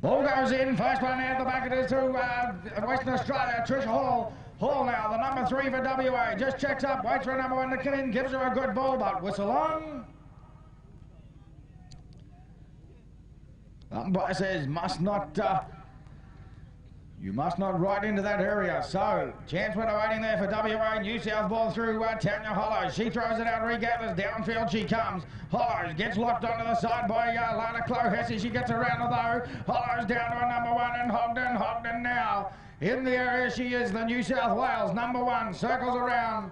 Ball goes in, first one out the back it is to Western Australia, Trish Hall. Hall now, the number 3 for WA, just checks up, waits for a number 1 to come in, gives her a good ball, but whistle on. Umpire says you must not ride into that area. So, chance winner waiting there for WA. New South ball through Tanya Hollows. She throws it out, regathers. Downfield she comes. Hollows gets locked onto the side by Lana Clohessy. She gets around though. Hollows down to a number 1 and Hogden now. In the area she is, the New South Wales number 1. Circles around.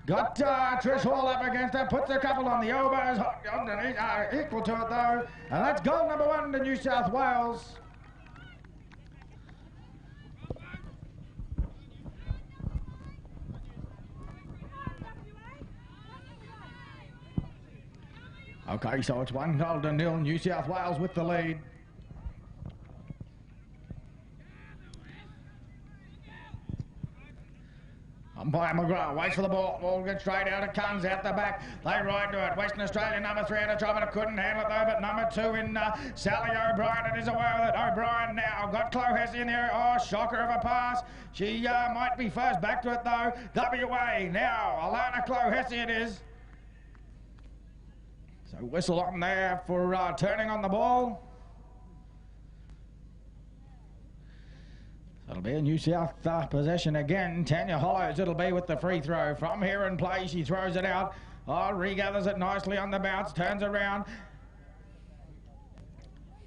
Got Trish Hall up against her. Puts a couple on the elbows. Hogden equal to it though. And that's goal number 1 to New South Wales. Okay, so it's 1-0, New South Wales with the lead. Umpire McGrath waits for the ball. Ball gets straight out. It comes out the back. They ride to it. Western Australia number 3 had a try, but it couldn't handle it though. But number 2 in Sally O'Brien, it is away with it. O'Brien now got Clohessy in there. Oh, shocker of a pass. She might be first. Back to it though. WA now. Alana Clohessy it is. So whistle on there for turning on the ball. It'll be a New South possession again. Tanya Hollows it'll be with the free throw. From here in play, she throws it out. Oh, regathers it nicely on the bounce, turns around.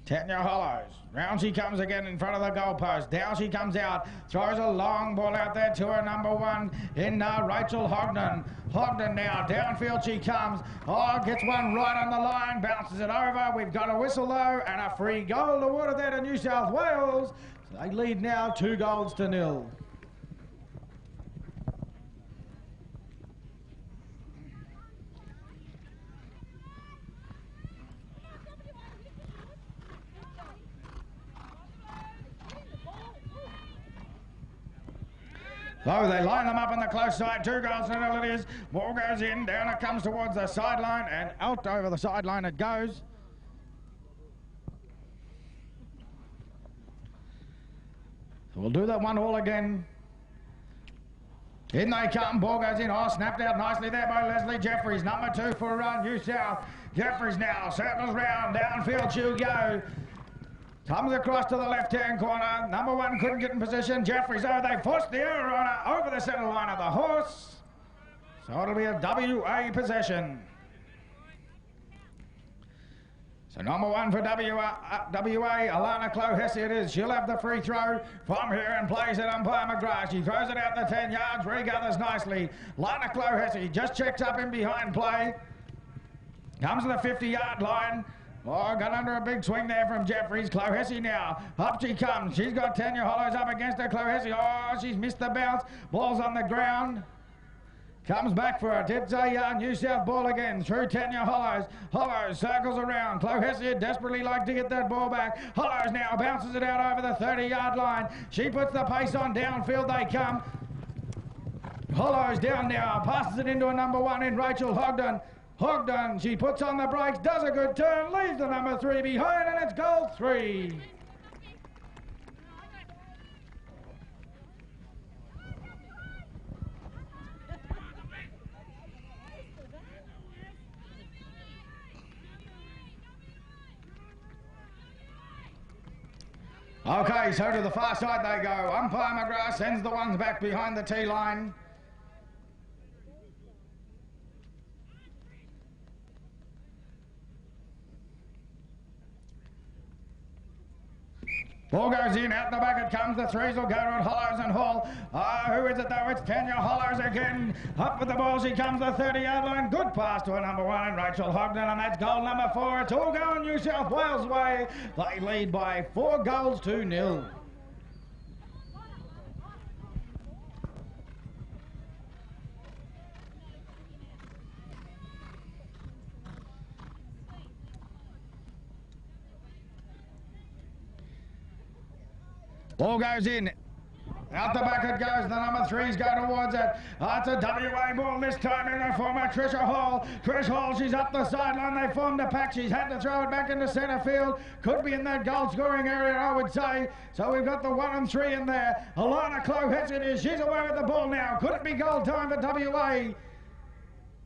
Tanya Hollows. Round she comes again in front of the goalpost. Down she comes out. Throws a long ball out there to her number 1 in Rachel Hogden. Hogden now. Downfield she comes. Oh, gets one right on the line. Bounces it over. We've got a whistle though and a free goal awarded there to New South Wales. So they lead now 2-0. So they line them up on the close side, 2-0 it is. Ball goes in, down it comes towards the sideline and out over the sideline it goes. So we'll do that 1-1 again. In they come, ball goes in, oh, snapped out nicely there by Leslie Jeffries, number 2 for New South. Jeffries now circles round, downfield she'll go. Comes across to the left-hand corner. Number 1 couldn't get in position. Jeffries, oh, they forced the error on her over the centre line of the horse. So it'll be a WA possession. So number 1 for WA, Alana Clohessy it is. She'll have the free throw from here and plays it umpire McGrath. She throws it out the 10 yards, regathers nicely. Alana Clohessy just checks up in behind play. Comes to the 50-yard line. Oh, got under a big swing there from Jeffries. Clohessy now. Up she comes. She's got Tanya Hollows up against her. Clohessy. Oh, she's missed the bounce. Ball's on the ground. Comes back for it. It's a New South ball again through Tanya Hollows. Hollows circles around. Clohessy desperately like to get that ball back. Hollows now bounces it out over the 30-yard line. She puts the pace on. Downfield they come. Hollows down now. Passes it into a number 1 in Rachel Hogden. Hogden, she puts on the brakes, does a good turn, leaves the number 3 behind, and it's goal 3. Okay, so to the far side they go. Umpire McGrath sends the ones back behind the tee line. Ball goes in, out the back it comes, the 3s will go to Hollows and Hall. Who is it though? It's Tanya Hollows again. Up with the ball, she comes to the 30-yard line. Good pass to a number 1 and Rachel Hogden, and that's goal number 4. It's all going New South Wales way. They lead by 4-0. Ball goes in. Out the back it goes. The number 3's go towards it. It's a WA ball this time in the former Trisha Hall. Trish Hall, she's up the sideline. They formed a pack. She's had to throw it back into centre field. Could be in that goal scoring area, I would say. So we've got the 1 and 3 in there. Alana Clohesse it is. She's away with the ball now. Could it be goal time for WA?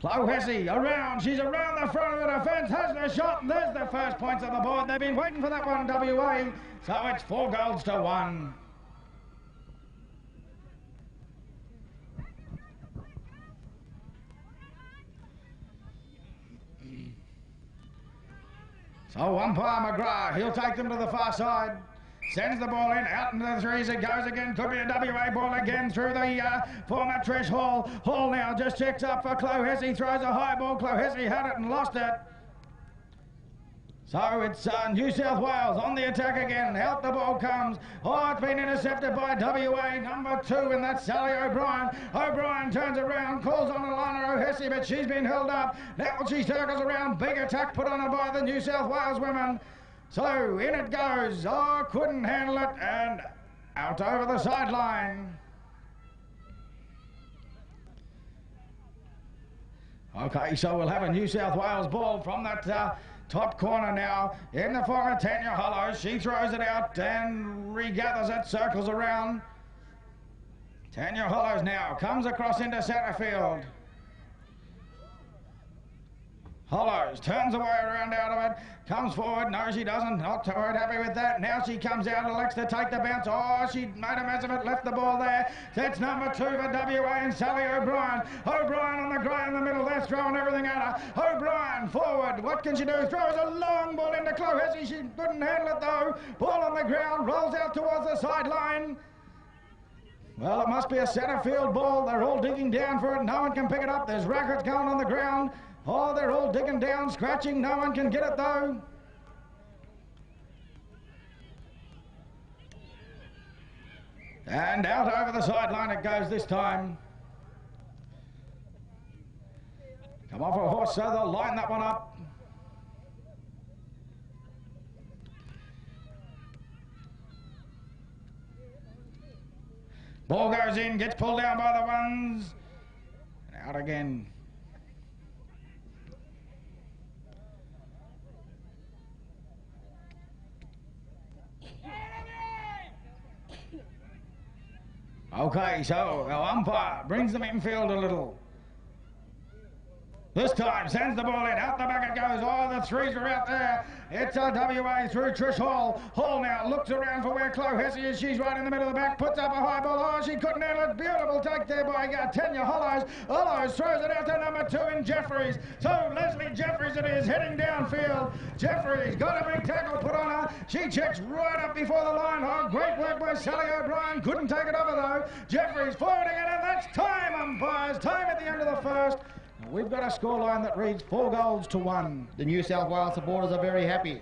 Clohesse around. She's around the front of the defence. Has the shot. And there's the first points on the board. They've been waiting for that one, WA. So it's 4 goals to 1. So umpire McGrath, he'll take them to the far side. Sends the ball in, out into the 3s it goes again. Could be a WA ball again through the former Trish Hall. Hall now just checks up for Clohesse, throws a high ball. Clohesse had it and lost it. So it's New South Wales on the attack again. Out the ball comes. Oh, it's been intercepted by WA number 2, and that's Sally O'Brien. O'Brien turns around, calls on Alana O'Hesse, but she's been held up. Now she circles around. Big attack put on her by the New South Wales women. So in it goes. Oh, couldn't handle it, and out over the sideline. Okay, so we'll have a New South Wales ball from that top corner now in the former Tanya Hollows. She throws it out and regathers it, circles around. Tanya Hollows now comes across into centre field. Hollows turns away around out of it, comes forward. No, she doesn't. Not quite happy with that. Now she comes out, elects to take the bounce. Oh, she made a mess of it, left the ball there. That's number 2 for WA and Sally O'Brien. O'Brien on the grey in the middle. They're throwing everything at her. O'Brien forward. What can she do? Throws a long ball into Clohesse. She couldn't handle it though. Ball on the ground, rolls out towards the sideline. Well, it must be a centre field ball. They're all digging down for it. No one can pick it up. There's rackets going on the ground. Oh, they're all digging down, scratching. No one can get it though. And out over the sideline it goes this time. Come off a horse, so they'll line that one up. Ball goes in, gets pulled down by the ones. And out again. Okay, so our umpire brings them infield a little. This time sends the ball in, out the back it goes. Oh, the 3s are out there. It's a WA through Trish Hall. Hall now looks around for where Clohesse is. She's right in the middle of the back, puts up a high ball. Oh, she couldn't handle it. Beautiful take there by Tanya Hollows. Hollows throws it out to number 2 in Jeffries. So Leslie Jeffries it is, heading downfield. Jeffries got a big tackle put on her. She checks right up before the line. Oh, great work by Sally O'Brien. Couldn't take it over though. Jeffries forwarding it, and that's time, umpires. Time at the end of the first. We've got a scoreline that reads 4 goals to 1. The New South Wales supporters are very happy.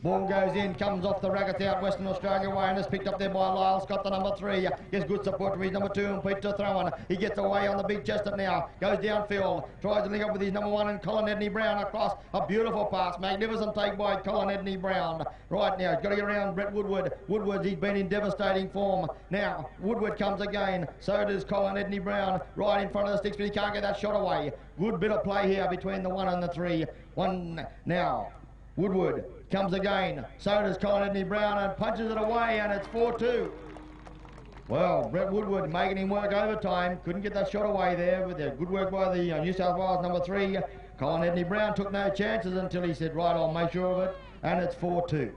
Ball goes in, comes off the rackets out Western Australia way, and is picked up there by Lyle Scott, the number 3. Gets good support from his number 2 and Pete to throw on. He gets away on the big chestnut now. Goes downfield, tries to link up with his number 1 and Colin Edney Brown across. A beautiful pass. Magnificent take by Colin Edney Brown. Right now, he's got to get around Brett Woodward. Woodward, he's been in devastating form. Now, Woodward comes again. So does Colin Edney Brown. Right in front of the sticks, but he can't get that shot away. Good bit of play here between the 1 and the 3. 1 now. Woodward comes again, so does Colin Edney Brown, and punches it away, and it's 4-2. Well, Brett Woodward making him work overtime, couldn't get that shot away there, with good work by the New South Wales number 3. Colin Edney Brown took no chances until he said, right, I'll make sure of it, and it's 4-2.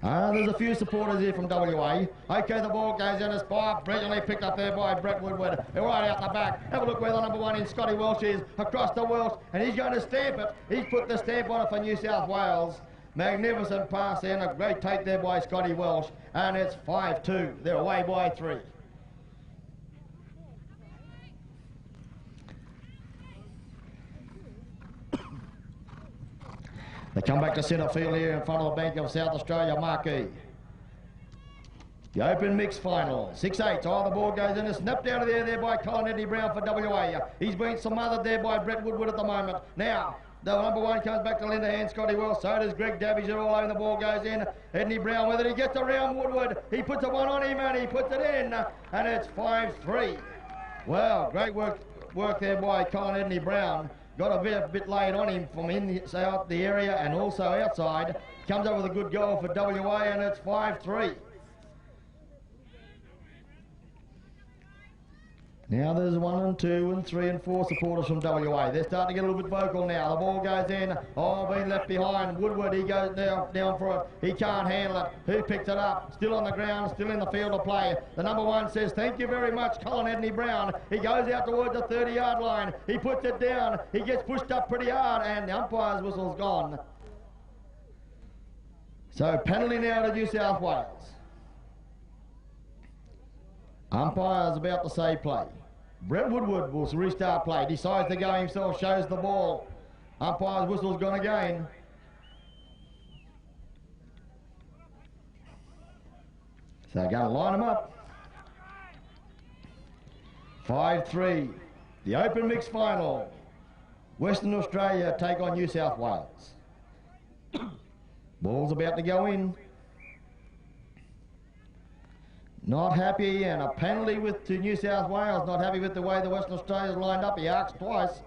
There's a few supporters here from WA. Okay, the ball goes in a spot, brilliantly picked up there by Brett Woodward. Right out the back. Have a look where the number 1 in Scotty Welsh is, across the Welsh, and he's going to stamp it. He's put the stamp on it for New South Wales. Magnificent pass there, and a great take there by Scotty Welsh, and it's 5-2. They're away by 3. They come back to centre field here in front of the Bank of South Australia marquee. The open mix final, 6-8. Oh, the ball goes in and snapped out of there by Colin Edney Brown for WA. He's been smothered there by Brett Woodward at the moment. Now, The number 1 comes back to lend a hand, Scotty Wells. So does Greg Davies. They're all over. The ball goes in. Edney Brown with it. He gets around Woodward. He puts a one on him and he puts it in. And it's 5-3. Well, great work there by Colin Edney Brown. Got a bit laid on him from inside the area and also outside. Comes up with a good goal for WA and it's 5-3. Now there's 1 and 2 and 3 and 4 supporters from WA. They're starting to get a little bit vocal now. The ball goes in. Oh, being left behind. Woodward, he goes down for it. He can't handle it. Who picked it up? Still on the ground, still in the field of play. The number 1 says, thank you very much, Colin Edney Brown. He goes out towards the 30-yard line. He puts it down. He gets pushed up pretty hard and the umpire's whistle's gone. So penalty now to New South Wales. Umpire's about to say play. Brett Woodward will restart play. Decides to go himself, shows the ball. Umpire's whistle's gone again. So they're going to line them up. 5-3. The Open Mixed Final. Western Australia take on New South Wales. Ball's about to go in. Not happy, and a penalty to New South Wales. Not happy with the way the Western Australians lined up. He arcs twice.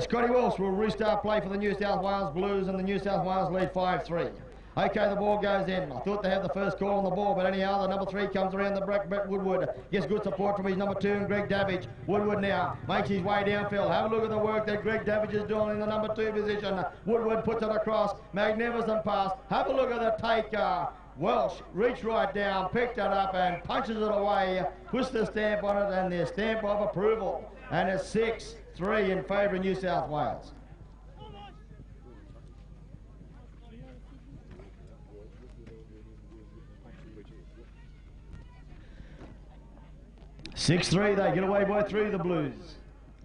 Scotty Welsh will restart play for the New South Wales Blues, and the New South Wales lead 5-3. Okay, the ball goes in. I thought they had the first call on the ball, but anyhow, the number 3 comes around the back. Brett Woodward gets good support from his number 2 and Greg Davies. Woodward now makes his way downfield. Have a look at the work that Greg Davies is doing in the number 2 position. Woodward puts it across. Magnificent pass. Have a look at the take. Welsh reached right down, picked it up and punches it away, puts the stamp on it and the stamp of approval. And it's 6-3 in favour of New South Wales. They get away by 3, the Blues.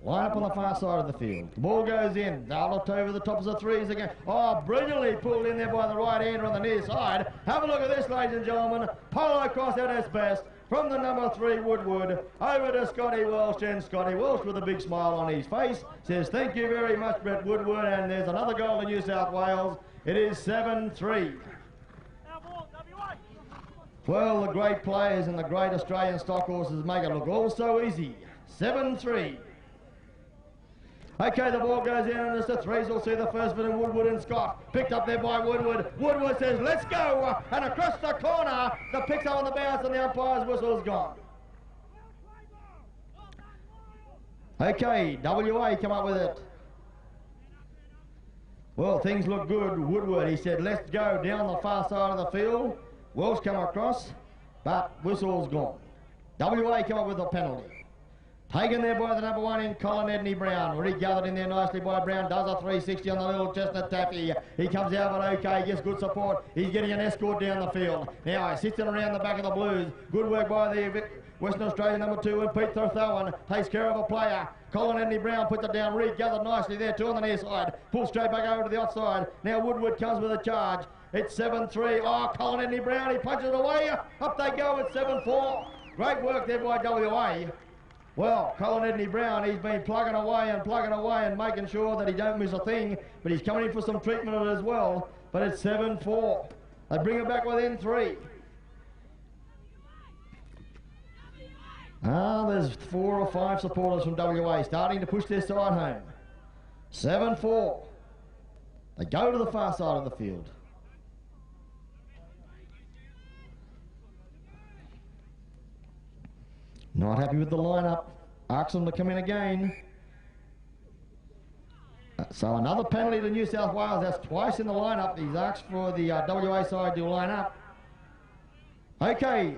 Line up on the far side of the field. The ball goes in. They'll look over the tops of the 3s again. Oh, brilliantly pulled in there by the right-hander on the near side. Have a look at this, ladies and gentlemen. Polocrosse at its best. From the number 3, Woodward, over to Scotty Welsh, and Scotty Welsh with a big smile on his face says, thank you very much, Brett Woodward, and there's another goal to New South Wales. It is 7-3. Well, the great players and the great Australian stock horses make it look all so easy. 7-3. Okay, the ball goes in and it's the 3s. We'll see the first bit of Woodward and Scott. Picked up there by Woodward. Woodward says, let's go. And across the corner, the picks up on the bounce and the umpire's whistle's gone. Okay, WA come up with it. Well, things look good. Woodward, he said, let's go down the far side of the field. Welsh come across, but whistle's gone. WA come up with a penalty. Taken there by the number 1 in Colin Edney Brown. Regathered in there nicely by Brown. Does a 360 on the little chestnut taffy. He comes out but okay. Gets good support. He's getting an escort down the field. Now he sits in around the back of the Blues. Good work by the Western Australia number 2 and Pete Thorthowan takes care of a player. Colin Edney Brown puts it down. Regathered nicely there too on the near side. Pulls straight back over to the outside. Now Woodward comes with a charge. It's 7-3. Oh, Colin Edney Brown. He punches it away. Up they go at 7-4. Great work there by WA. Well, Colin Edney Brown, he's been plugging away and making sure that he don't miss a thing, but he's coming in for some treatment as well. But it's 7-4. They bring it back within 3. There's 4 or 5 supporters from WA starting to push their side home. 7-4. They go to the far side of the field. Not happy with the lineup. Asks them to come in again. So another penalty to New South Wales. That's twice in the lineup. He's asked for the WA side to line up. Okay.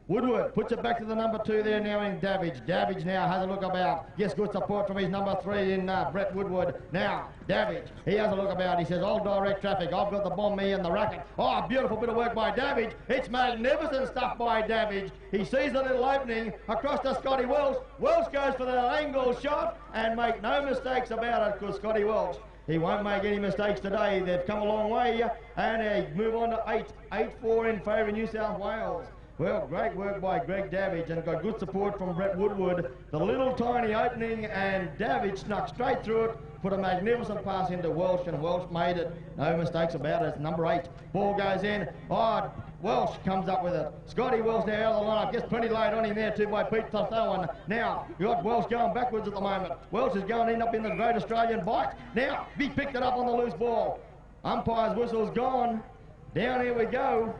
Woodward puts it back to the number 2 there now in Davies. Davies now has a look about. Gets good support from his number 3 in Brett Woodward. Now, Davies, he has a look about. He says, I'll direct traffic. I've got the bomb me and the racket. Oh, beautiful bit of work by Davies. It's magnificent stuff by Davies. He sees a little opening across to Scotty Welsh. Welsh goes for the angle shot and make no mistakes about it because Scotty Welsh, he won't make any mistakes today. They've come a long way and they move on to 8-4 in favour of New South Wales. Well, great work by Greg Davidge and got good support from Brett Woodward. The little tiny opening and Davidge snuck straight through it, put a magnificent pass into Welsh and Welsh made it. No mistakes about it. It's number 8. Ball goes in. Oh, Welsh comes up with it. Scotty Welsh now out of the lineup. Gets pretty late on him there too by Pete Thothoan. Now, you've got Welsh going backwards at the moment. Welsh is going in up in the Great Australian Bite. Now, he picked it up on the loose ball. Umpire's whistle's gone. Down here we go.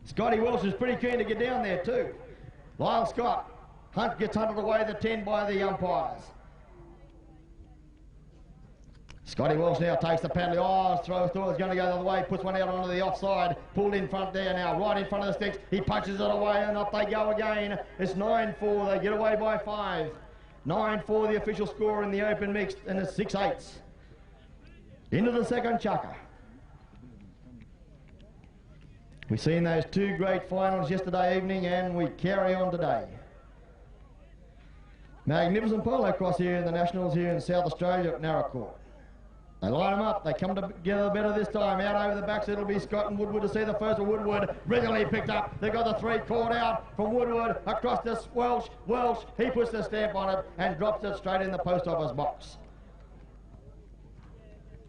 Scotty Welsh is pretty keen to get down there too. Lyle Scott gets hunted away the 10 by the umpires. Scotty Welsh now takes the penalty. Oh, throws through. It's going to go the other way. Puts one out onto the offside. Pulled in front there now. Right in front of the sticks. He punches it away and up they go again. It's 9-4. They get away by 5. 9-4 the official score in the open mixed, and it's 6-8. Into the second chukker. We've seen those 2 great finals yesterday evening and we carry on today. Magnificent Polocrosse here in the Nationals here in South Australia at Naracoorte. They line them up, they come together better this time. Out over the backs, it'll be Scott and Woodward to see the first of Woodward. Brilliantly picked up. They've got the 3 caught out from Woodward across to Welsh. Welsh, he puts the stamp on it and drops it straight in the post office box.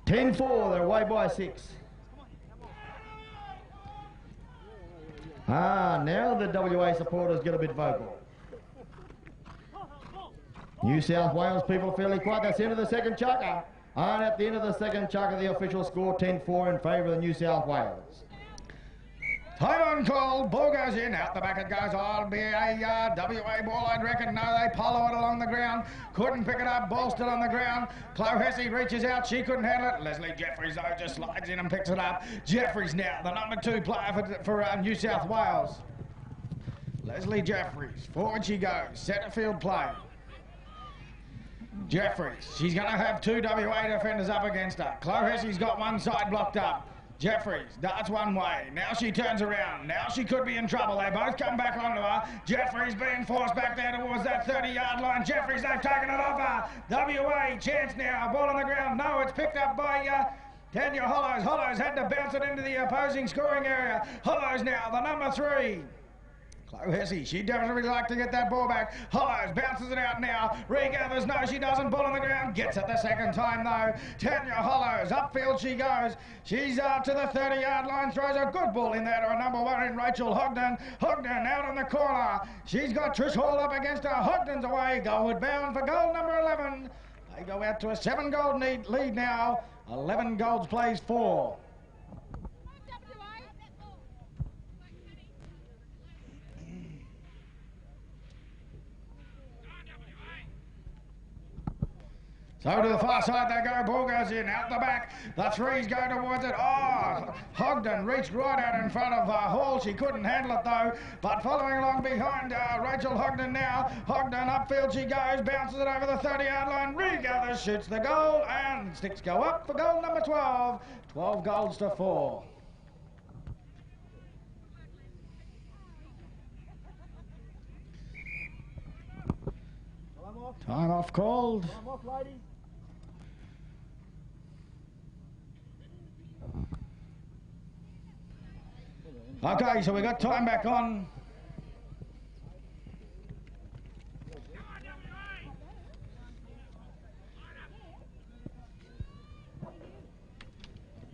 10-4, they're away by 6. Now the WA supporters get a bit vocal. New South Wales people fairly quiet. That's the end of the second chukker. And at the end of the second chukker, the official score 10-4 in favour of the New South Wales. Time on call, ball goes in, out the back it goes. Oh, it'll be a WA ball, I'd reckon. No, they polo it along the ground. Couldn't pick it up, ball still on the ground. Chloe Hesse reaches out, she couldn't handle it. Leslie Jeffries, though, just slides in and picks it up. Jeffries now, the number 2 player for New South Wales. Leslie Jeffries, forward she goes, centre field play. Jeffries, she's going to have 2 WA defenders up against her. Chloe Hesse's got one side blocked up. Jeffries darts one way. Now she turns around. Now she could be in trouble. They both come back onto her. Jeffries being forced back there towards that 30-yard line. Jeffries, they've taken it off her. WA chance now. Ball on the ground. No, it's picked up by Tanya Hollows. Hollows had to bounce it into the opposing scoring area. Hollows now, the number 3. Chloe Hesse, she definitely like to get that ball back. Hollows bounces it out now. Regathers, no she doesn't. Ball on the ground. Gets it the second time though. Tanya Hollows, upfield she goes. She's up to the 30-yard line. Throws a good ball in there to a number 1 in Rachel Hogden. Hogden out in the corner. She's got Trish Hall up against her. Hogden's away. Goalward bound for goal number 11. They go out to a 7-goal lead now. 11 goals plays 4. So to the far side they go, ball goes in, out the back, the 3's go towards it. Oh, Hogden reached right out in front of Hall, she couldn't handle it though, but following along behind Rachel Hogden now. Hogden upfield she goes, bounces it over the 30-yard line, Regathers shoots the goal, and sticks go up for goal number 12. 12 goals to 4. Time off called. Time off, ladies. Okay, so we got time back on.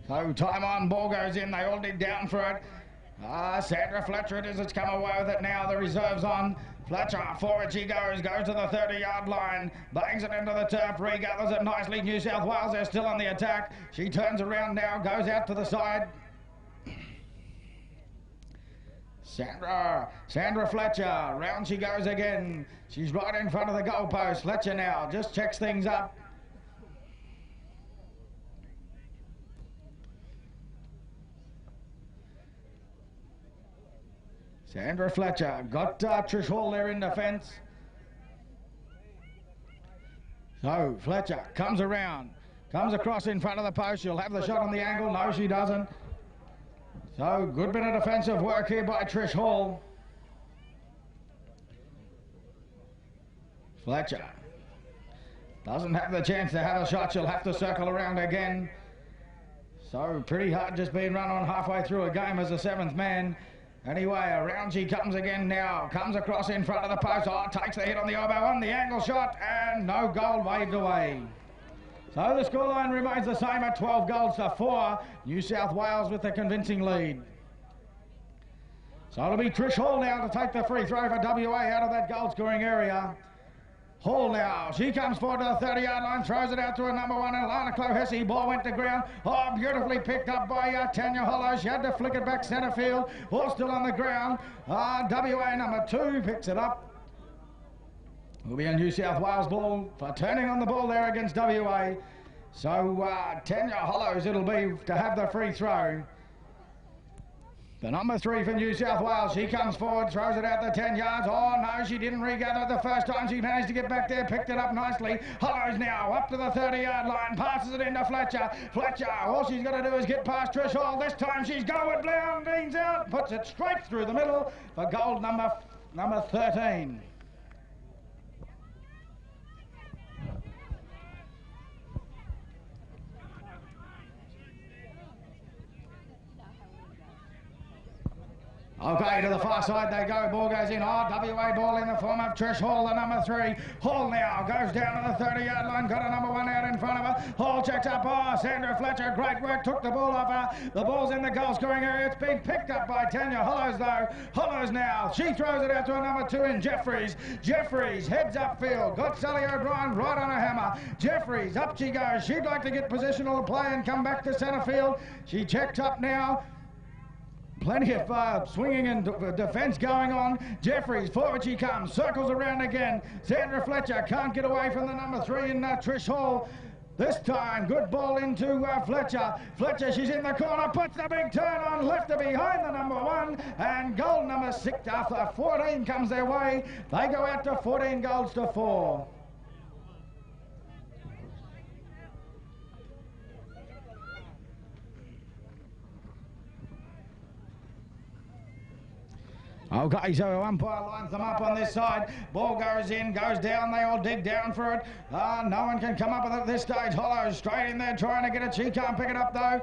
So time on, ball goes in, they all dig down for it. Sandra Fletcher it is, it's come away with it now, the reserve's on. Fletcher, forward she goes to the 30-yard line, bangs it into the turf, regathers it nicely. New South Wales, they're still on the attack. She turns around now, goes out to the side. Sandra Fletcher, round she goes again. She's right in front of the goalpost. Fletcher now just checks things up. Sandra Fletcher got Trish Hall there in defence. So Fletcher comes around, comes across in front of the post. She'll have the shot on the angle. No, she doesn't. So good bit of defensive work here by Trish Hall. Fletcher doesn't have the chance to have a shot. She'll have to circle around again. So pretty hard just being run on halfway through a game as a 7th man. Anyway, around she comes again now. Comes across in front of the post. Oh, takes the hit on the elbow on the angle shot, and no goal waved away. So the scoreline remains the same at 12 goals to 4. New South Wales with a convincing lead. So it'll be Trish Hall now to take the free throw for WA out of that goal scoring area. Hall now, she comes forward to the 30-yard line, throws it out to a number 1, Alana Clohessy. Ball went to ground. Oh, beautifully picked up by Tanya Hollows. She had to flick it back centre field. Ball still on the ground. WA number 2 picks it up. Will be a New South Wales ball for turning on the ball there against WA. So Tanya Hollows it'll be to have the free throw. The number 3 for New South Wales, she comes forward, throws it out the 10 yards. Oh no, she didn't regather it the first time. She managed to get back there, picked it up nicely. Hollows now up to the 30-yard line, passes it into Fletcher. Fletcher, all she's got to do is get past Trish Hall. This time she's going down, Dean's out, puts it straight through the middle for goal number 13. Okay, to the far side they go. Ball goes in. Oh, WA ball in the form of Trish Hall, the number 3. Hall now goes down to the 30-yard line. Got a number 1 out in front of her. Hall checks up. Oh, Sandra Fletcher, great work. Took the ball off her. The ball's in the goal scoring area. It's been picked up by Tanya Hollows, though. Hollows now. She throws it out to a number 2 in Jeffries. Jeffries heads upfield. Got Sally O'Brien right on a hammer. Jeffries, up she goes. She'd like to get positional play and come back to centre field. She checked up now. Plenty of swinging and defence going on. Jeffries, forward she comes, circles around again. Sandra Fletcher can't get away from the number 3 in Trish Hall. This time, good ball into Fletcher. Fletcher, she's in the corner, puts the big turn on, left her behind the number 1, and goal number 6 after 14 comes their way. They go out to 14 goals to 4. Okay, so umpire lines them up on this side. Ball goes in, goes down. They all dig down for it. No one can come up with it at this stage. Hollows straight in there trying to get it. She can't pick it up, though.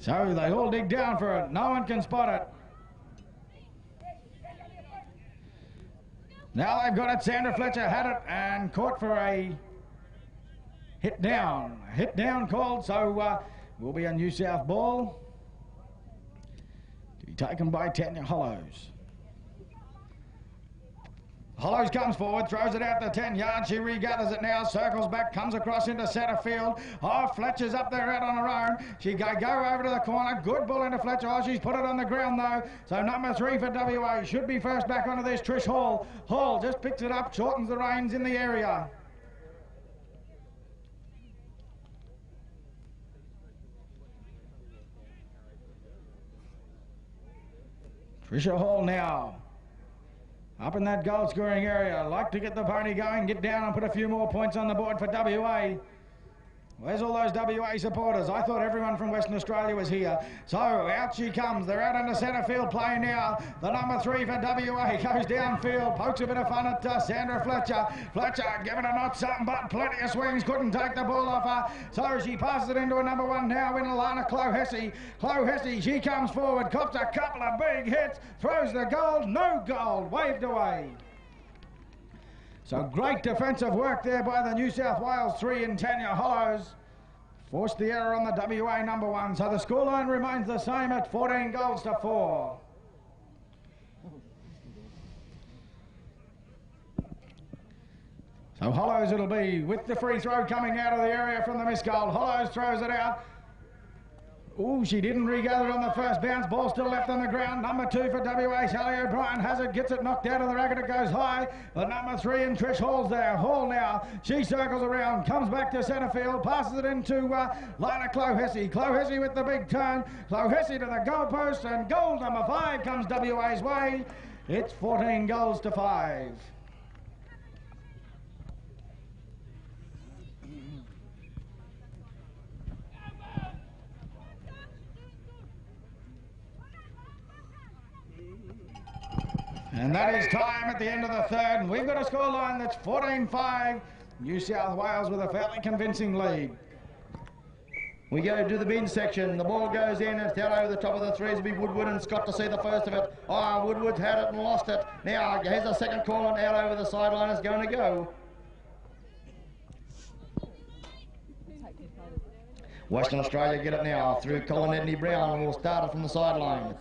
So they all dig down for it. No one can spot it. Now they've got it. Sandra Fletcher had it and caught for a hit down. Hit down called, so will be a New South ball to be taken by Tanya Hollows. Hollows comes forward, throws it out the 10 yards. She regathers it now, circles back, comes across into centre field. Oh, Fletcher's up there out on her own. She go over to the corner. Good ball into Fletcher. Oh, she's put it on the ground though. So number 3 for WA should be first back onto this. Trish Hall. Hall just picks it up, shortens the reins in the area. Trisha Hall now, up in that goal scoring area. Like to get the pony going, get down and put a few more points on the board for WA. Where's all those WA supporters? I thought everyone from Western Australia was here. So out she comes. They're out into centre field play now. The number 3 for WA goes downfield, pokes a bit of fun at Sandra Fletcher. Fletcher giving her not something but plenty of swings. Couldn't take the ball off her. So she passes it into a number 1 now in Alana Clohessy. Clohessy, she comes forward, cops a couple of big hits, throws the goal, no goal, waved away. So great defensive work there by the New South Wales 3 in Tanya Hollows. Forced the error on the WA number 1. So the scoreline remains the same at 14 goals to 4. So Hollows it'll be with the free throw coming out of the area from the missed goal. Hollows throws it out. Ooh, she didn't regather on the first bounce. Ball still left on the ground. Number 2 for WA. Sally O'Brien has it, gets it knocked out of the racket. It goes high. The number 3 and Trish Hall's there. Hall now. She circles around, comes back to centre field, passes it into Lana Clohessy. Clohessy with the big turn. Clohessy to the goalpost, and goal number 5 comes WA's way. It's 14 goals to 5. And that is time at the end of the third, and we've got a scoreline that's 14-5. New South Wales with a fairly convincing lead. We go to the bin section. The ball goes in and it's out over the top of the threes. It'll be Woodward and Scott to see the first of it. Oh, Woodward's had it and lost it. Now, here's a second call and out over the sideline is going to go. Western Australia get it now through Colin Edney Brown and will start it from the sideline.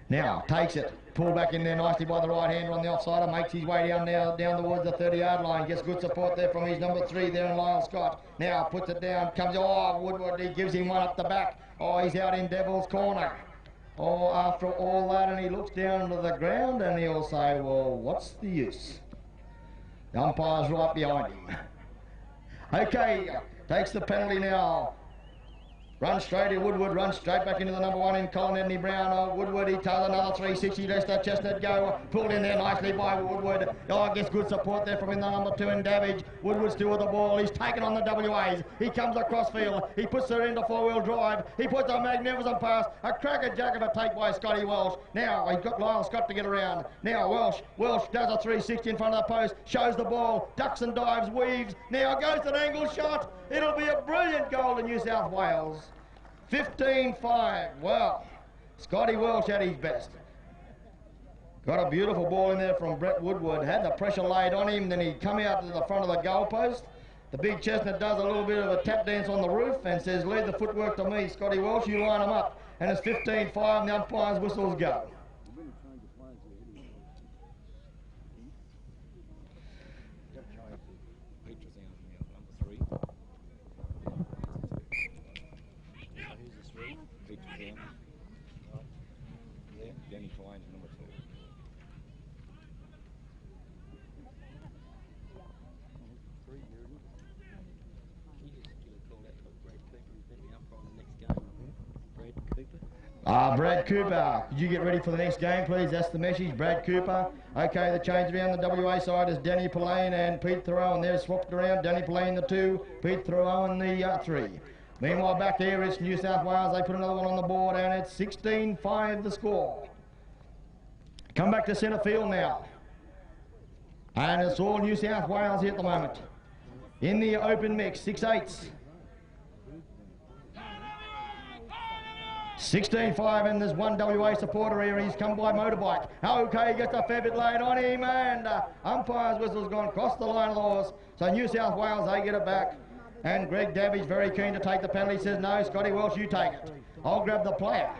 Now, takes it. Pulled back in there nicely by the right-hander on the offside. Makes his way down now, down towards the 30-yard line. Gets good support there from his number 3 there in Lyle Scott. Now puts it down. Comes, oh, Woodward, he gives him one up the back. Oh, he's out in Devil's corner. Oh, after all that, and he looks down to the ground and he'll say, well, what's the use? The umpire's right behind him. Okay, takes the penalty now. Runs straight in Woodward, runs straight back into the number 1 in Colin Edney Brown. Oh, Woodward, he tells another 360, lets that chestnut go. Pulled in there nicely by Woodward. Oh, gets good support there from in the number 2 in Davidge. Woodward still with the ball. He's taken on the WAs. He comes across field. He puts her into 4-wheel drive. He puts a magnificent pass. A cracker jack of a take by Scotty Welsh. Now, he's got Lyle Scott to get around. Now, Welsh does a 360 in front of the post. Shows the ball. Ducks and dives, weaves. Now goes to an angle shot. It'll be a brilliant goal to New South Wales. 15-5. Well, Scotty Welsh at his best. Got a beautiful ball in there from Brett Woodward. Had the pressure laid on him, then he come out to the front of the goalpost. The big chestnut does a little bit of a tap dance on the roof and says, leave the footwork to me, Scotty Welsh, you line them up. And it's 15-5 and the umpire's whistles go. Brad Cooper, could you get ready for the next game, please? That's the message, Brad Cooper. Okay, the change around the WA side is Danny Pillane and Pete Thoreau, and they're swapped around. Danny Pillane the 2, Pete Thoreau in the 3. Meanwhile, back there it's New South Wales. They put another one on the board, and it's 16-5 the score. Come back to centre field now. And it's all New South Wales here at the moment. In the open mix, 6-8s. 16-5, and there's one WA supporter here. He's come by motorbike. Okay, he gets a fair bit laid on him, and umpire's whistle's gone across the line of the horse. So New South Wales, they get it back. And Greg Davies very keen to take the penalty. Says, no, Scotty Welsh, you take it. I'll grab the player.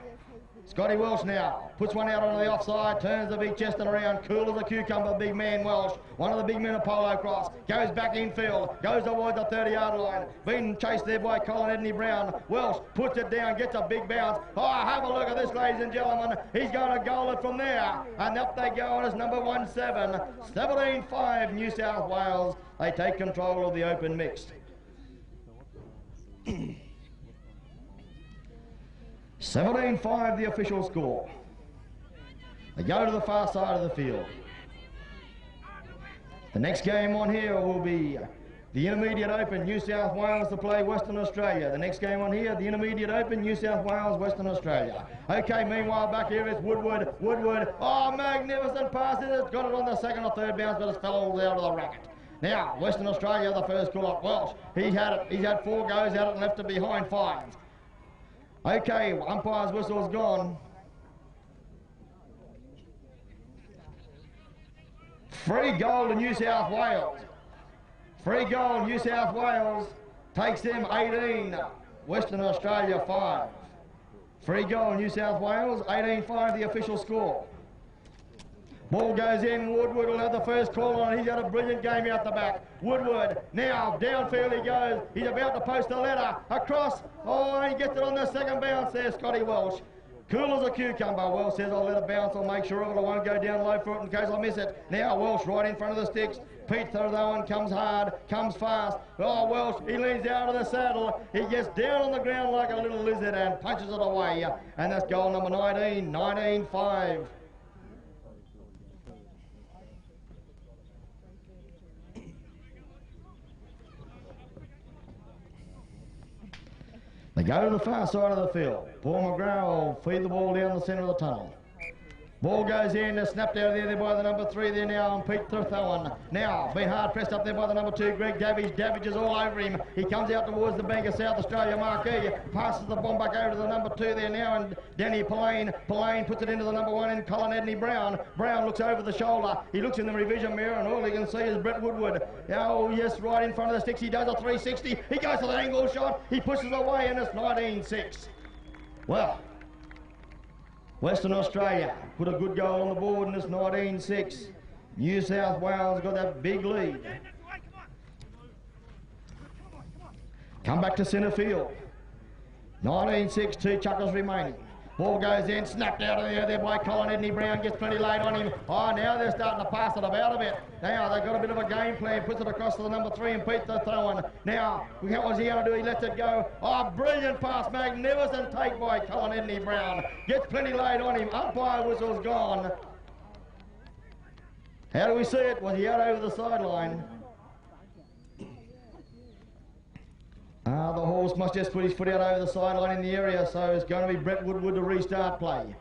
Scotty Welsh now puts one out on the offside, turns the big chest around, cool as a cucumber, big man Welsh, one of the big men of Polocrosse, goes back infield, goes towards the 30-yard line, being chased there by Colin Edney Brown. Welsh puts it down, gets a big bounce. Oh, have a look at this, ladies and gentlemen. He's going to goal it from there, and up they go, and it's number 17, 17-5 New South Wales. They take control of the open mixed. 17-5 the official score. They go to the far side of the field. The next game on here will be the Intermediate Open, New South Wales to play Western Australia. The next game on here, the Intermediate Open, New South Wales, Western Australia. Okay, meanwhile back here is Woodward. Oh, magnificent pass. It's got it on the second or third bounce, but it's fell all out of the racket. Now, Western Australia, the first call up. Welsh, he's had 4 goes at it and left it behind 5. Okay, umpire's whistle's gone. Free goal to New South Wales. Free goal, New South Wales takes them 18, Western Australia 5. Free goal, New South Wales, 18-5 the official score. Ball goes in, Woodward will have the first call on it. He's had a brilliant game out the back. Woodward, now downfield he goes. He's about to post a letter across. Oh, he gets it on the second bounce there, Scotty Welsh. Cool as a cucumber. Welsh says, I'll let it bounce. I'll make sure of it. I won't go down low for it in case I miss it. Now Welsh right in front of the sticks. Pete Thoreau comes hard, comes fast. Oh, Welsh, he leans out of the saddle. He gets down on the ground like a little lizard and punches it away. And that's goal number 19, 19-5. They go to the far side of the field. Paul McGrath will feed the ball down the centre of the tunnel. Ball goes in, snapped out of there by the number 3 there now, and Pete Thurthowan. Now, been hard pressed up there by the number 2, Greg Davies. Davies is all over him. He comes out towards the bank of South Australia marquee, passes the bomb back over to the number 2 there now, and Danny Pillane. Pillane puts it into the number 1 in Colin Edney Brown. Brown looks over the shoulder. He looks in the revision mirror, and all he can see is Brett Woodward. Oh, yes, right in front of the sticks. He does a 360. He goes to the angle shot. He pushes away, and it's 19-6. Well, Western Australia put a good goal on the board, and it's 19-6. New South Wales got that big lead. Come back to centre field. 19-6, 2 chuckers remaining. Ball goes in, snapped out of there by Colin Edney Brown, gets plenty late on him. Oh, now they're starting to pass it about a bit. Now they've got a bit of a game plan, puts it across to the number 3 and Pete the throwing. Now, what was he going to do? He lets it go. Oh, brilliant pass, magnificent take by Colin Edney Brown. Gets plenty late on him, umpire whistle's gone. How do we see it? Was he out over the sideline? The horse must just put his foot out over the sideline in the area, so it's going to be Brett Woodward to restart play.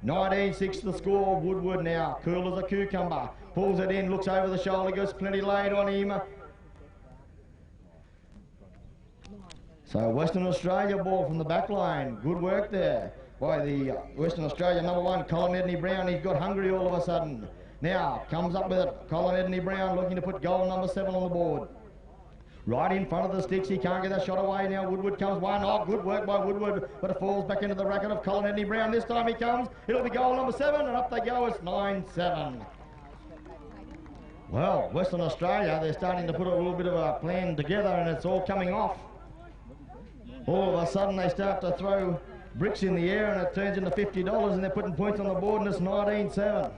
19-6 the score. Woodward now, cool as a cucumber. Pulls it in, looks over the shoulder, gets plenty laid on him. So Western Australia ball from the back line. Good work there by the Western Australia number 1, Colin Edney Brown. He's got hungry all of a sudden. Now, comes up with it. Colin Edney Brown looking to put goal number 7 on the board. Right in front of the sticks, he can't get that shot away now. Woodward comes one. Oh, good work by Woodward, but it falls back into the racket of Colin Edney Brown. This time he comes. It'll be goal number 7, and up they go. It's 9-7. Well, Western Australia, they're starting to put a little bit of a plan together, and it's all coming off. All of a sudden, they start to throw bricks in the air, and it turns into $50, and they're putting points on the board, and it's 19-7.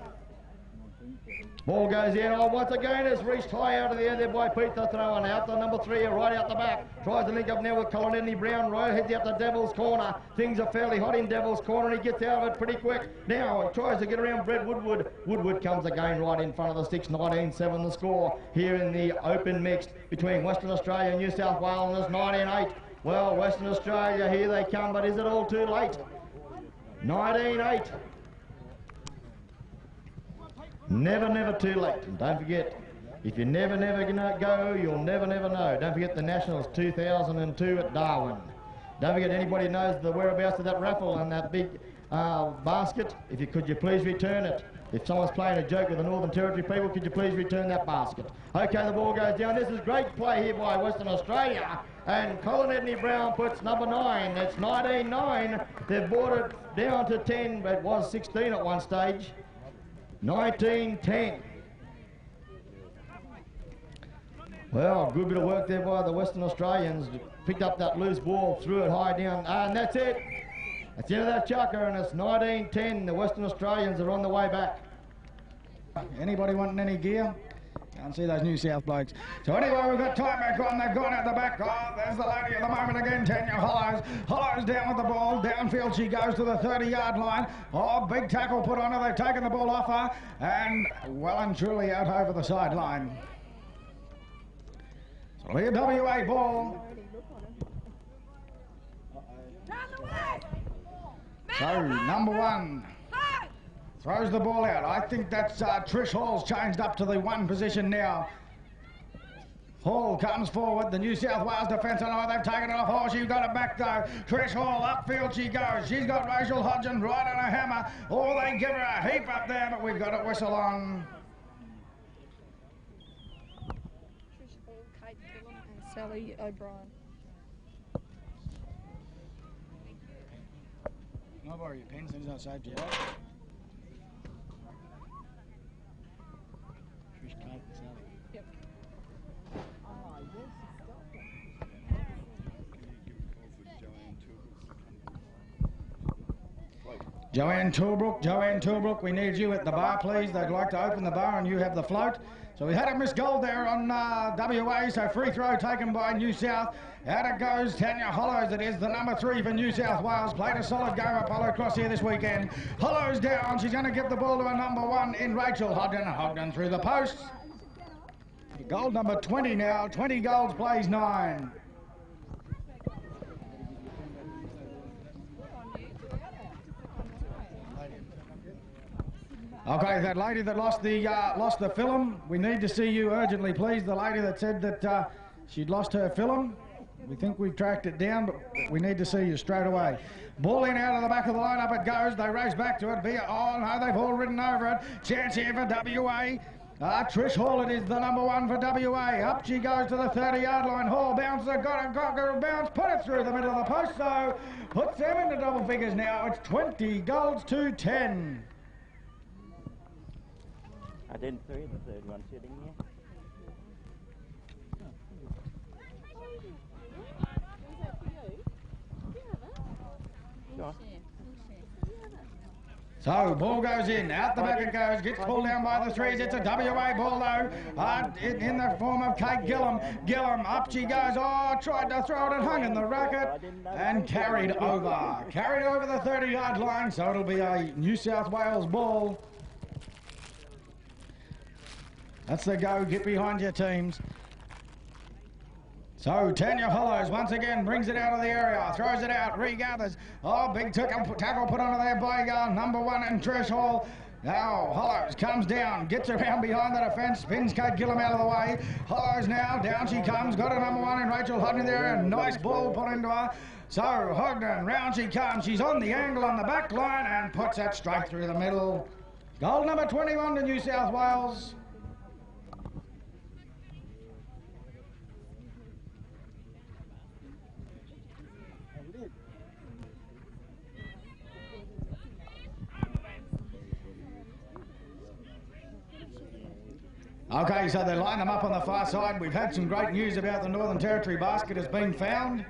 Ball goes in. Oh, once again, it's reached high out of the air there by Pete the throwing. Out the number 3, right out the back. Tries to link up now with Colin Edney Brown. Right, heads out to Devil's Corner. Things are fairly hot in Devil's Corner, and he gets out of it pretty quick. Now, he tries to get around Brett Woodward. Woodward comes again right in front of the sticks. 19-7 the score here in the open mixed between Western Australia and New South Wales, and it's 19-8. Well, Western Australia, here they come, but is it all too late? 19-8. Never, never too late. And don't forget, if you never, never go, you'll never, never know. Don't forget the Nationals 2002 at Darwin. Don't forget anybody knows the whereabouts of that raffle and that big basket. Could you please return it? If someone's playing a joke with the Northern Territory people, could you please return that basket? Okay, the ball goes down. This is great play here by Western Australia. And Colin Edney Brown puts number 9. It's 19-9. They've brought it down to 10, but it was 16 at one stage. 19-10. Well, good bit of work there by the Western Australians. Picked up that loose ball, threw it high down, and that's it. That's the end of that chucker, and it's 19-10. The Western Australians are on the way back. Anybody wanting any gear? Can't see those New South blokes. So anyway, we've got time back on. They've gone out the back. Oh, there's the lady at the moment again, Tanya Hollows. Hollows down with the ball. Downfield she goes to the 30-yard line. Oh, big tackle put on her. They've taken the ball off her. And well and truly out over the sideline. So it'll be a WA ball. So, number 1. Throws the ball out. I think that's Trish Hall's changed up to the 1 position now. Hall comes forward. The New South Wales defence. Oh, they've taken it off. Oh, she's got it back though. Trish Hall, upfield she goes. She's got Rachel Hodgson right on a hammer. Oh, they give her a heap up there, but we've got a whistle on. Trish Hall, Kate Gillam and Sally O'Brien. Can I borrow your pen? Seems not saved yet. Trish, Kate, and Sally. Yep. Joanne Toolbrook, we need you at the bar, please. They'd like to open the bar and you have the float. So we had a missed goal there on WA, so free throw taken by New South. Out it goes Tanya Hollows. It is the number 3 for New South Wales. Played a solid game at Polocrosse here this weekend. Hollows down. She's going to give the ball to a number 1 in Rachel Hodgson. Hodgson through the posts. Goal number 20 now. 20 goals, plays 9. Okay, that lady that lost the film, we need to see you urgently, please. The lady that said that she'd lost her film. We think we've tracked it down, but we need to see you straight away. Ball in out of the back of the lineup it goes. They race back to it. Oh no, they've all ridden over it. Chance here for WA. Trish Hall, it is the number one for WA. Up she goes to the 30-yard line. Hall bounces it, got a bounce, put it through the middle of the post, so puts them into double figures now. It's 20 golds to 10. I didn't see the third one sitting here. So, ball goes in, out the back it goes, gets pulled down by the threes. It's a WA ball though, in the form of Kate Gillum. Gillum, up she goes, tried to throw it and hung in the racket and carried over. Carried over the 30-yard line, so it'll be a New South Wales ball. That's the go, get behind your teams. So Tanya Hollows once again brings it out of the area, throws it out, regathers. Big tackle put onto there by number one and Trish Hall. Now Hollows comes down, gets around behind the defence, spins Kate Gillum out of the way. Hollows now, down she comes, got a number one in Rachel Hodgson there, and nice ball put into her. So Hodgson, round she comes, she's on the angle on the back line and puts it straight through the middle. Goal number 21 to New South Wales. Okay, so they line them up on the far side. We've had some great news about the Northern Territory basket has been found.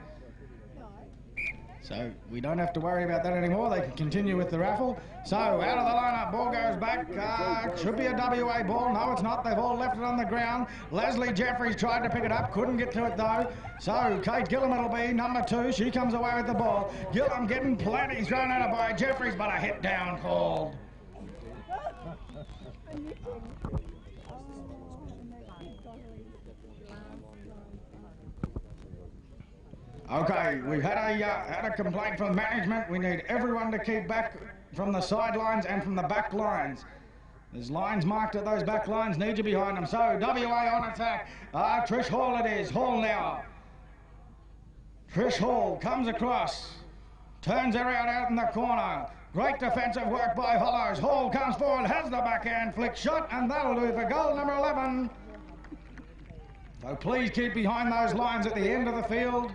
So we don't have to worry about that anymore. They can continue with the raffle. So out of the lineup, ball goes back. Should be a WA ball. No, it's not. They've all left it on the ground. Leslie Jeffries tried to pick it up. Couldn't get to it though. So Kate Gillum it'll be number two. She comes away with the ball. Gillum getting plenty thrown at her by Jeffries, but a hit down called. Okay, we've had a complaint from management. We need everyone to keep back from the sidelines and from the back lines. There's lines marked at those back lines, need you behind them. So, WA on attack. Trish Hall it is. Hall now. Trish Hall comes across. Turns her out in the corner. Great defensive work by Hollows. Hall comes forward, has the backhand flick shot, and that'll do for goal number 11. So please keep behind those lines at the end of the field.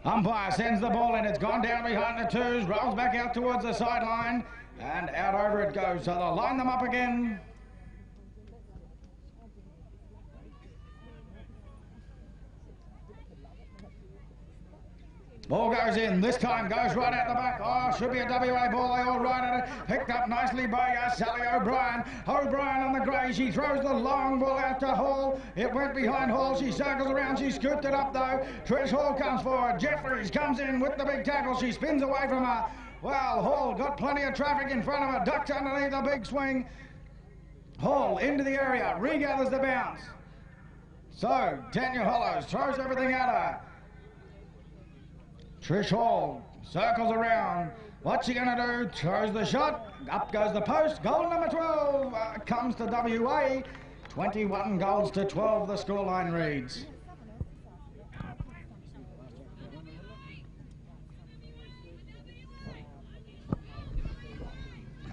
Umpire sends the ball in. It's gone down behind the twos, rolls back out towards the sideline, and out over it goes. So they'll line them up again. Ball goes in, this time goes right out the back. Should be a WA ball, they all ride at it. Picked up nicely by Sally O'Brien. O'Brien on the grey, she throws the long ball out to Hall. It went behind Hall, she circles around, she scooped it up though. Trish Hall comes forward, Jeffries comes in with the big tackle, she spins away from her. Well, Hall got plenty of traffic in front of her, ducks underneath the big swing. Hall into the area, regathers the bounce. So, Tanya Hollows throws everything at her. Trish Hall circles around. What's she going to do? Throws the shot. Up goes the post. Goal number 12 comes to WA. 21 goals to 12, the scoreline reads.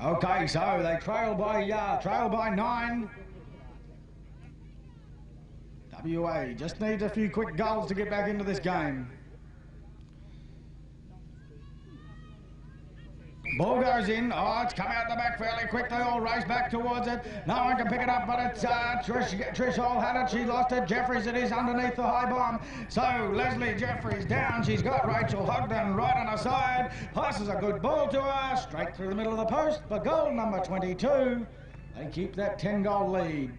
Okay, so they trail by 9. WA just needs a few quick goals to get back into this game. Ball goes in. It's come out the back fairly quick. They all race back towards it. No one can pick it up, but it's Trish Hall had it. She lost it. Jeffries it is underneath the high bomb. So Leslie Jeffries down. She's got Rachel Hodgson right on her side. Passes a good ball to her. Straight through the middle of the post for goal number 22. They keep that 10-goal lead.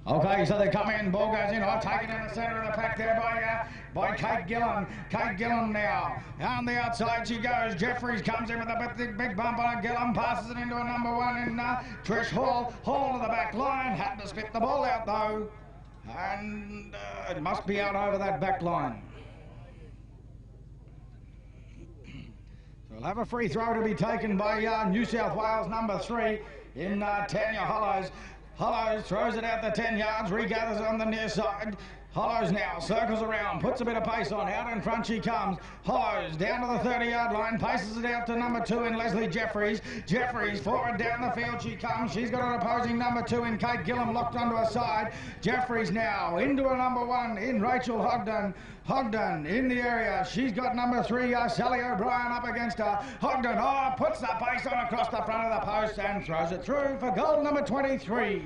Okay, so they come in, ball goes in, taken in the centre of the pack there by Kate Gillan. Kate Gillan now, on the outside she goes. Jeffries comes in with a big bump on it. Gillan passes it into a number 1 in Trish Hall. Hall to the back line, had to spit the ball out though. And it must be out over that back line. So we'll have a free throw to be taken by New South Wales number 3 in Tanya Hollows. Hollows throws it out the 10 yards, regathers on the near side. Hollows now circles around, puts a bit of pace on, out in front she comes. Hollows down to the 30-yard line, paces it out to number 2 in Leslie Jeffries. Jeffries forward down the field she comes. She's got an opposing number 2 in Kate Gillam locked onto her side. Jeffries now into a number 1 in Rachel Hogden. Hogden in the area. She's got number 3, Sally O'Brien up against her. Hogden, puts the pace on across the front of the post and throws it through for goal number 23.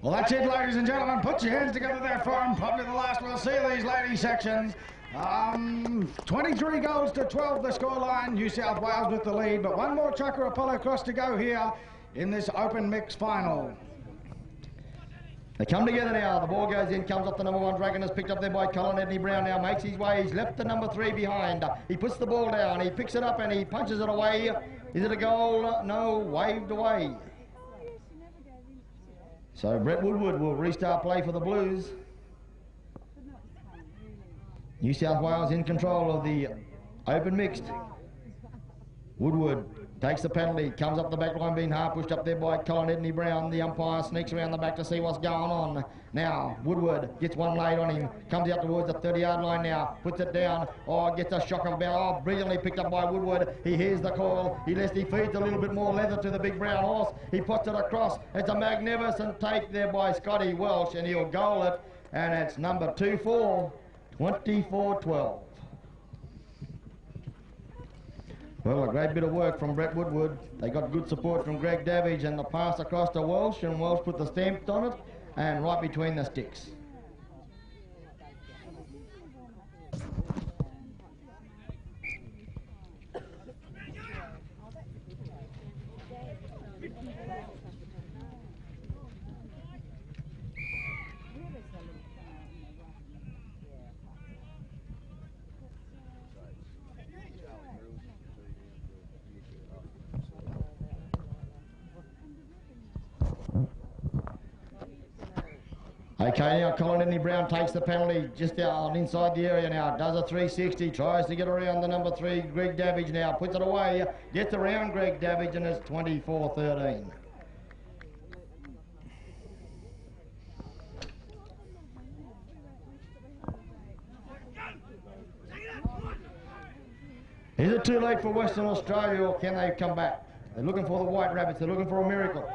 Well, that's it, ladies and gentlemen. Put your hands together there for them. Probably the last we'll see of these ladies sections. 23 goals to 12 the scoreline. New South Wales with the lead, but one more chucker of Polocrosse to go here in this open mix final. They come together now. The ball goes in, comes off the number 1 Dragon, is picked up there by Colin Edney Brown now, makes his way. He's left the number 3 behind. He puts the ball down, he picks it up and he punches it away. Is it a goal? No, waved away. So Brett Woodward will restart play for the Blues. New South Wales in control of the open mixed. Woodward takes the penalty, comes up the back line, being hard pushed up there by Colin Edney Brown. The umpire sneaks around the back to see what's going on. Now Woodward gets one laid on him, comes out towards the 30-yard line now, puts it down, gets a shock of about, brilliantly picked up by Woodward. He hears the call, he feeds a little bit more leather to the big brown horse. He puts it across. It's a magnificent take there by Scotty Welsh, and he'll goal it, and it's number 2-4, 24-12. Well, a great bit of work from Brett Woodward. They got good support from Greg Davidge, and the pass across to Welsh, and Welsh put the stamp on it and right between the sticks. Okay, now Colin Edney Brown takes the penalty just out inside the area now. Does a 360, tries to get around the number 3, Greg Davidge now. Puts it away, gets around Greg Davidge, and it's 24-13. Is it too late for Western Australia, or can they come back? They're looking for the White Rabbits. They're looking for a miracle.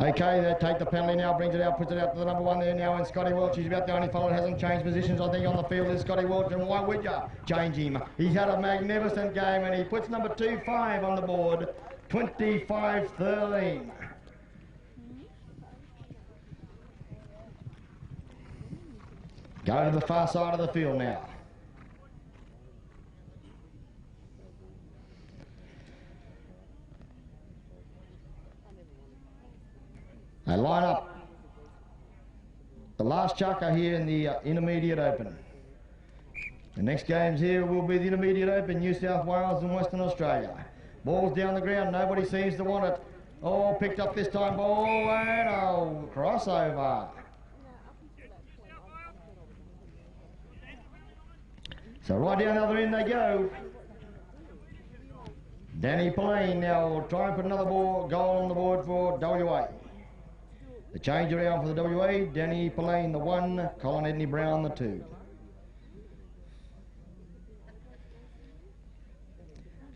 Okay, they take the penalty now, brings it out, puts it out to the number 1 there now, and Scotty Welch. He's about the only fellow that hasn't changed positions, I think, on the field is Scotty Welch, and why would you change him? He's had a magnificent game, and he puts number 2-5 on the board, 25-13. Go to the far side of the field now. They line up. The last chucker here in the Intermediate Open. The next games here will be the Intermediate Open, New South Wales and Western Australia. Ball's down the ground, nobody seems to want it. Oh, picked up this time, ball, and a crossover. So right down the other end they go. Danny Payne now will try and put another goal on the board for WA. The change around for the WA, Danny Pillane the 1, Colin Edney Brown the 2.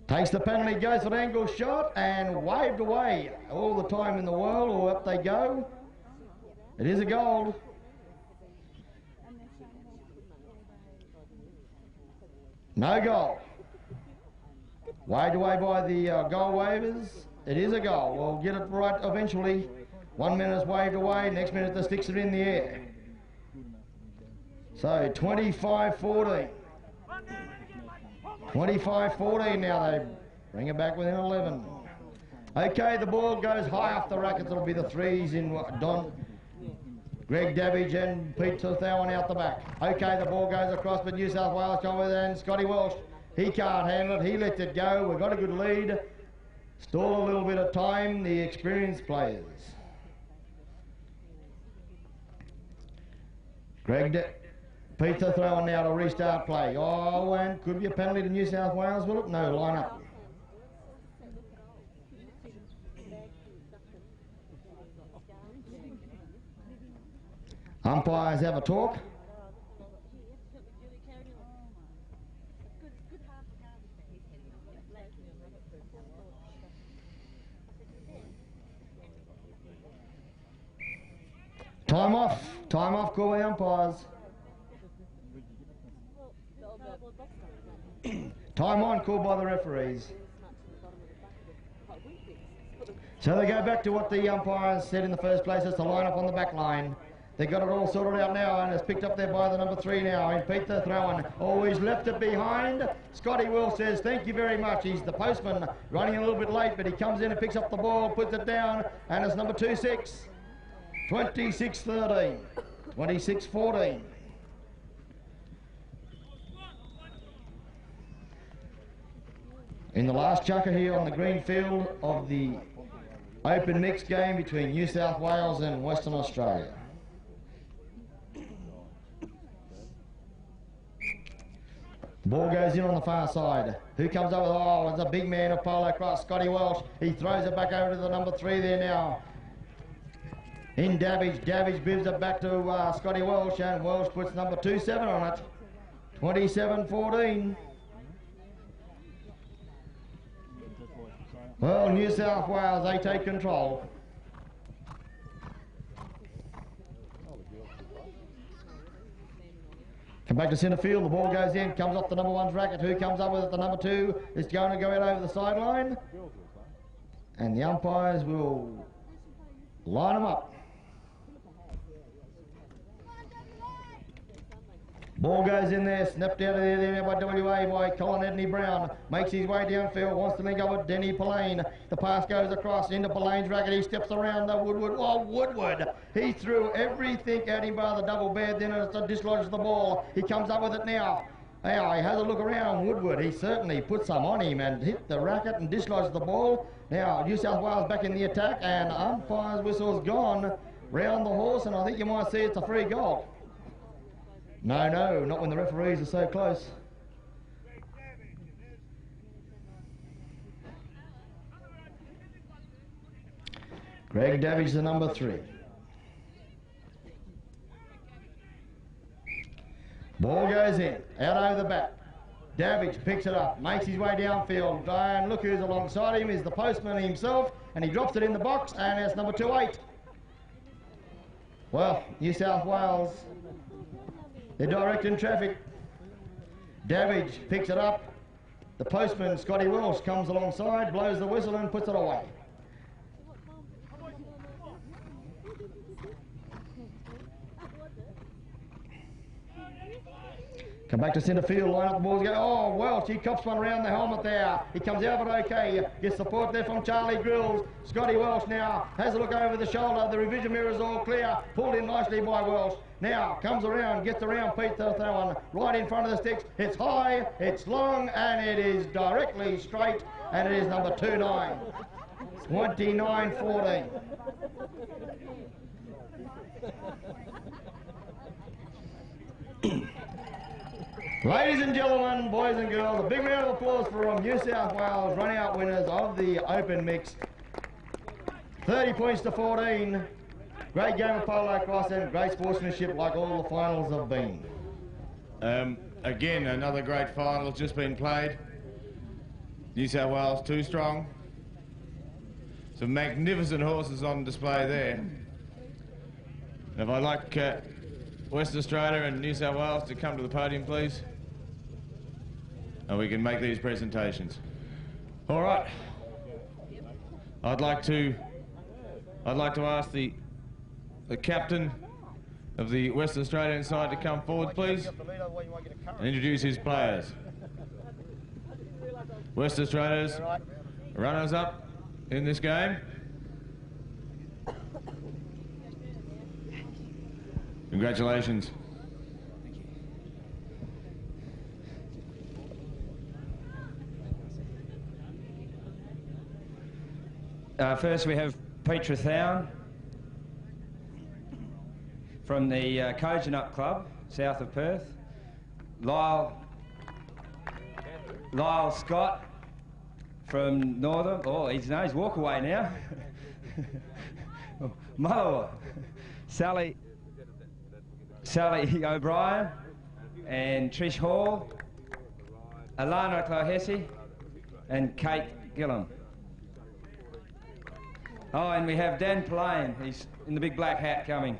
Takes the penalty, goes for the angle shot and waved away. All the time in the world, or up they go. It is a goal. No goal. Waved away by the goal wavers. It is a goal. We'll get it right eventually. 1 minute's waved away, next minute the sticks are in the air. So 25-14. 25-14 now, they bring it back within 11. Okay, the ball goes high off the rackets. It'll be the threes in Greg Davidge and Pete Tuthowan out the back. Okay, the ball goes across, but New South Wales come with it, and Scotty Welsh, he can't handle it. He lets it go. We've got a good lead. Stall a little bit of time, the experienced players. Pete Tuthowan now to restart play. Oh, and could be a penalty to New South Wales, will it? No, line up. Umpires have a talk. Time off call by umpires. Time on called by the referees. So they go back to what the umpires said in the first place. It's the line up on the back line. They got it all sorted out now, and it's picked up there by the number 3 now. And Pete the throw-in. Always left it behind. Scotty Will says, thank you very much. He's the postman, running a little bit late, but he comes in and picks up the ball, puts it down, and it's number 2-6. 26-13. 26-14. In the last chucker here on the green field of the open mixed game between New South Wales and Western Australia. Ball goes in on the far side. Who comes up with, oh, it's a big man of Polocrosse, Scotty Welsh. He throws it back over to the number 3 there now. In Davidge, Davidge gives it back to Scotty Welsh, and Welsh puts number 2-7 on it. 27-14. Well, New South Wales, they take control. Come back to centre field, the ball goes in, comes off the number 1's racket. Who comes up with it? The number 2 is going to go out over the sideline. And the umpires will line them up. Ball goes in there, snapped out of there by WA by Colin Edney Brown. Makes his way downfield, wants to link up with Danny Pillane. The pass goes across into Pillane's racket. He steps around the Woodward. Oh, Woodward! He threw everything at him by the double bed, then it dislodges the ball. He comes up with it now. Now he has a look around. Woodward, he certainly put some on him and hit the racket and dislodged the ball. Now New South Wales back in the attack, and umpire's whistle's gone round the horse, and I think you might see it's a free goal. No, not when the referees are so close. Greg Davidge, the number 3. Ball goes in, out over the bat. Davidge picks it up, makes his way downfield, and look who's alongside him is the postman himself, and he drops it in the box, and it's number 2-8. Well, New South Wales, they're directing traffic. Davidge picks it up. The postman, Scotty Welsh, comes alongside, blows the whistle and puts it away. Come back to centre field, line up the balls, go, oh, Welsh, he cops one around the helmet there. He comes out, but okay, gets support there from Charlie Grills. Scotty Welsh now has a look over the shoulder. The revision mirror is all clear, pulled in nicely by Welsh. Now comes around, gets around Pete Tuthowan, right in front of the sticks. It's high, it's long, and it is directly straight, and it is number 2-9. 29-14. Ladies and gentlemen, boys and girls, a big round of applause for New South Wales run-out winners of the open mix. 30 points to 14. Great game of Polocrosse and great sportsmanship like all the finals have been. Again, another great final has just been played. New South Wales 2 strong. Some magnificent horses on display there. And if I'd like Western Australia and New South Wales to come to the podium, please. And we can make these presentations. All right. I'd like to ask the captain of the Western Australian side to come forward, please, and introduce his players. Western Australia's runners-up in this game. Congratulations. First we have Petra Thown from the Kojonup Club, south of Perth. Lyle Scott from Northern. Oh, he's walk away now. Mother. Sally O'Brien and Trish Hall, Alana Clohessy and Kate Gillam. Oh, and we have Dan Pillane. He's in the big black hat coming.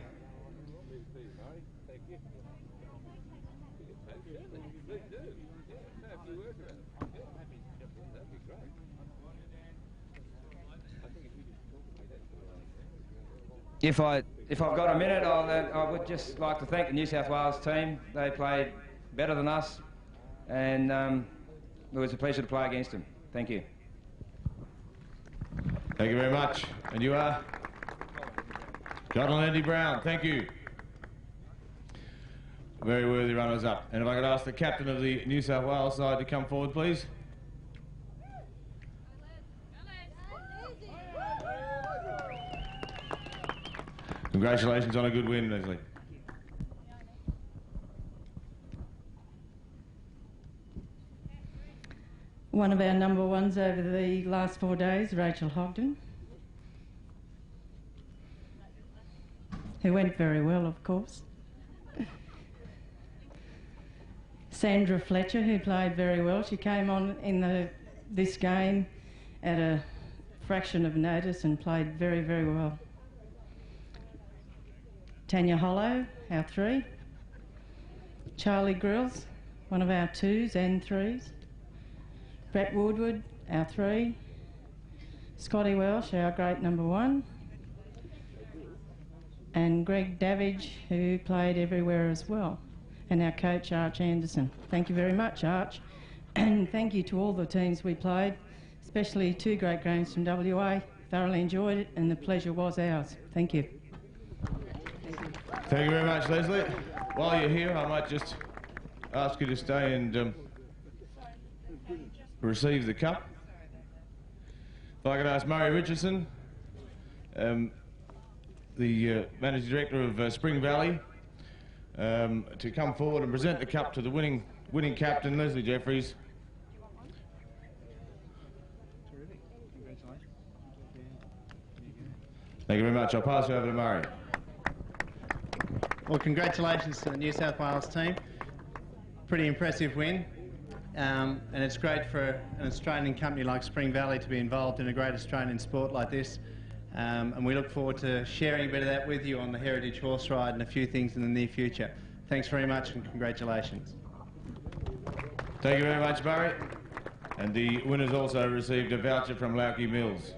If I've got a minute, I would just like to thank the New South Wales team. They played better than us, and it was a pleasure to play against them. Thank you. Thank you very much. And you are? Donald and Andy Brown, thank you. Very worthy runners-up. And if I could ask the captain of the New South Wales side to come forward, please. Congratulations on a good win, Leslie. One of our number ones over the last 4 days, Rachel Hogden, who went very well, of course. Sandra Fletcher, who played very well. She came on in this game at a fraction of notice and played very, very well. Tanya Hollow, our 3. Charlie Grills, one of our 2s and 3s. Brett Woodward, our 3. Scotty Welsh, our great number 1. And Greg Davidge, who played everywhere as well. And our coach, Arch Anderson. Thank you very much, Arch. And thank you to all the teams we played, especially 2 great games from WA. Thoroughly enjoyed it, and the pleasure was ours. Thank you. Thank you very much, Leslie. While you're here, I might just ask you to stay and receive the cup. If I could ask Murray Richardson, the Managing Director of Spring Valley, to come forward and present the cup to the winning captain, Leslie Jeffries. Thank you very much. I'll pass you over to Murray. Well, congratulations to the New South Wales team. Pretty impressive win. And it's great for an Australian company like Spring Valley to be involved in a great Australian sport like this. And we look forward to sharing a bit of that with you on the Heritage Horse Ride and a few things in the near future. Thanks very much and congratulations. Thank you very much, Murray. And the winners also received a voucher from Lauke Mills.